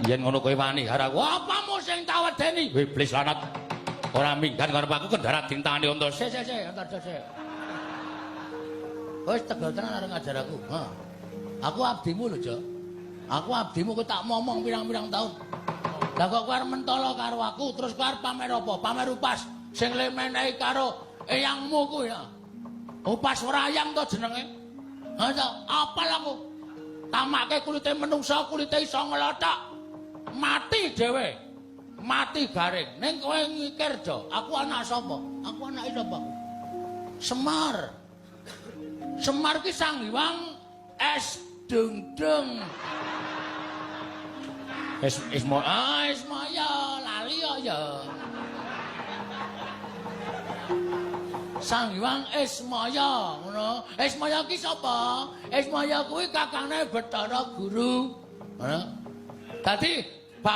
Yen ngono kowe wani karo aku. Apamu sing tak wedeni? Iblis lanat. Ora minggat karo aku kendarat dintane unta. Sik, antar sik. Wis tegel tenan arep ngajar aku. Ha. Aku abdimu lho, Jo. Aku abdimu kowe tak momong pirang-pirang taun. Lah kok kowe arep mentolo karo aku terus kowe arep pamer apa? Pamer upas sing le menehi karo eyangmu kuwi ya. Upas wrayang to jenenge. Ha apal aku. Tamake kulite menungsa kulite iso nglothok. Mati dhewe. Mati garing. Ning kowe ngikir, Jo. Aku anak sapa? Aku anake sapa? Semar. Semar ki Sang Hyang es dung-dung. Ismaya lali ya. Sang Hyang Ismaya ngono. Ismaya ki sapa? Ismaya kuwi kakange Bathara Guru. Dadi